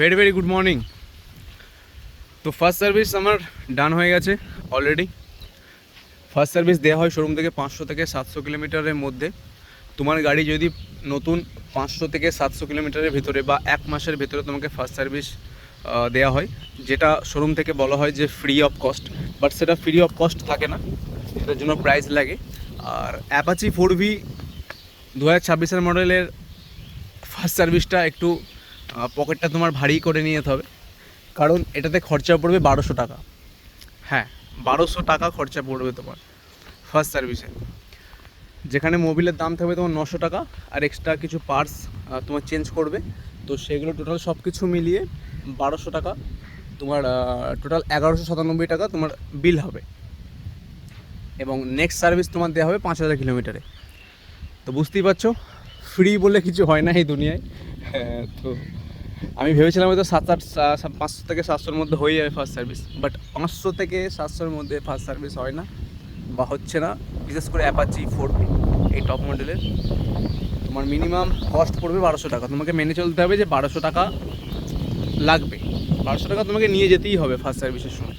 Very very good morning. তো first service আমার ডান হয়ে গেছে অলরেডি। ফার্স্ট সার্ভিস দেওয়া হয় শোরুম থেকে 500 থেকে 700 কিলোমিটারের মধ্যে। তোমার গাড়ি যদি নতুন 500 থেকে 700 কিলোমিটারের ভিতরে বা 1 মাসের ভিতরে তোমাকে ফার্স্ট সার্ভিস দেওয়া হয়, যেটা শোরুম থেকে বলা হয় যে ফ্রি অফ কস্ট, বাট সেটা ফ্রি অফ কস্ট থাকে না, এটার জন্য প্রাইস লাগে। আর অ্যাপাচি 4V 2026 মডেলের ফার্স্ট সার্ভিসটা একটু পকেটটা তোমার ভারী করে নিয়ে যেতে হবে, কারণ এটাতে খরচা পড়বে 1200 টাকা। হ্যাঁ, 1200 টাকা খরচা পড়বে তোমার ফার্স্ট সার্ভিসে, যেখানে মোবিলের দাম থাকবে তোমার 900 টাকা, আর এক্সট্রা কিছু পার্টস তোমার চেঞ্জ করবে। তো সেগুলো টোটাল সব কিছু মিলিয়ে 1200 টাকা তোমার, টোটাল 1197 টাকা তোমার বিল হবে। এবং নেক্সট সার্ভিস তোমার দেওয়া হবে 5000 কিলোমিটারে। তো বুঝতেই পারছো, ফ্রি বলে কিছু হয় না এই দুনিয়ায়। তো আমি ভেবেছিলাম হয়তো 500 থেকে 700-র মধ্যে হয়ে যাবে ফার্স্ট সার্ভিস, বাট 500 থেকে 700-র মধ্যে ফার্স্ট সার্ভিস হয় না বা হচ্ছে না। বিশেষ করে অ্যাপাচি 4V এই টপ মডেলের তোমার মিনিমাম কস্ট পড়বে 1200 টাকা। তোমাকে মেনে চলতে হবে যে 1200 টাকা লাগবে, 1200 টাকা তোমাকে নিয়ে যেতেই হবে ফার্স্ট সার্ভিসের সময়।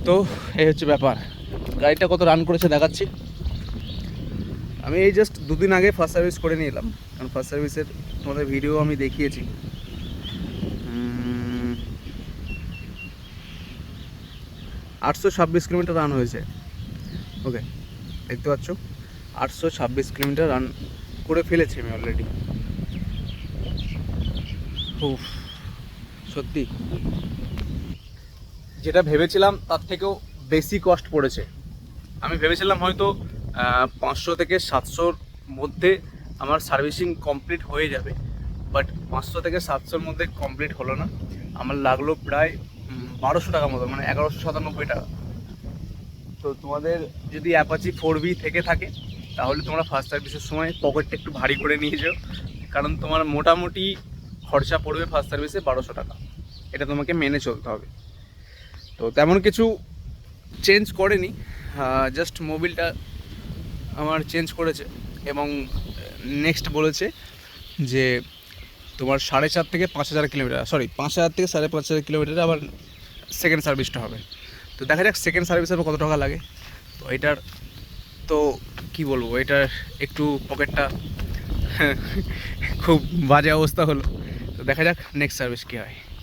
তো এই হচ্ছে ব্যাপার। গাড়িটা কত রান করেছে দেখাচ্ছি। আমি এই জাস্ট 2 দিন আগে ফার্স্ট সার্ভিস করে নিয়ে এলাম, কারণ ফার্স্ট সার্ভিসের তোমাদের ভিডিও আমি দেখিয়েছি। 826 কিলোমিটার রান হয়েছে। ওকে, দেখতে পাচ্ছ 826 কিলোমিটার রান করে ফেলেছি আমি অলরেডি। উফ, সত্যি যেটা ভেবেছিলাম তার থেকেও বেশি কস্ট পড়েছে। আমি ভেবেছিলাম হয়তো 500 থেকে 700-র মধ্যে আমার সার্ভিসিং কমপ্লিট হয়ে যাবে, বাট 500 থেকে 700-র মধ্যে কমপ্লিট হলো না। আমার লাগলো প্রায় 1200 টাকা মতো, মানে 1197 টাকা। তো তোমাদের যদি অ্যাপাচি 4V থেকে থাকে, তাহলে তোমরা ফার্স্ট সার্ভিসের সময় পকেটটা একটু ভারী করে নিয়ে যাও, কারণ তোমার মোটামুটি খরচা পড়বে ফার্স্ট সার্ভিসে 1200 টাকা। এটা তোমাকে মেনে চলতে হবে। তো তেমন কিছু চেঞ্জ করেনি, জাস্ট মোবিলটা আমার চেঞ্জ করেছে। এবং নেক্সট বলেছে যে তোমার 4.5 থেকে 5000 কিলোমিটার, 5000 থেকে 5500 কিলোমিটারে আবার সেকেন্ড সার্ভিসটা হবে। তো দেখা যাক সেকেন্ড সার্ভিসের কত টাকা লাগে। তো এটার তো কি বলবো, এটার একটু পকেটটা খুব বাজে অবস্থা হলো। তো দেখা যাক নেক্সট সার্ভিস কী হয়।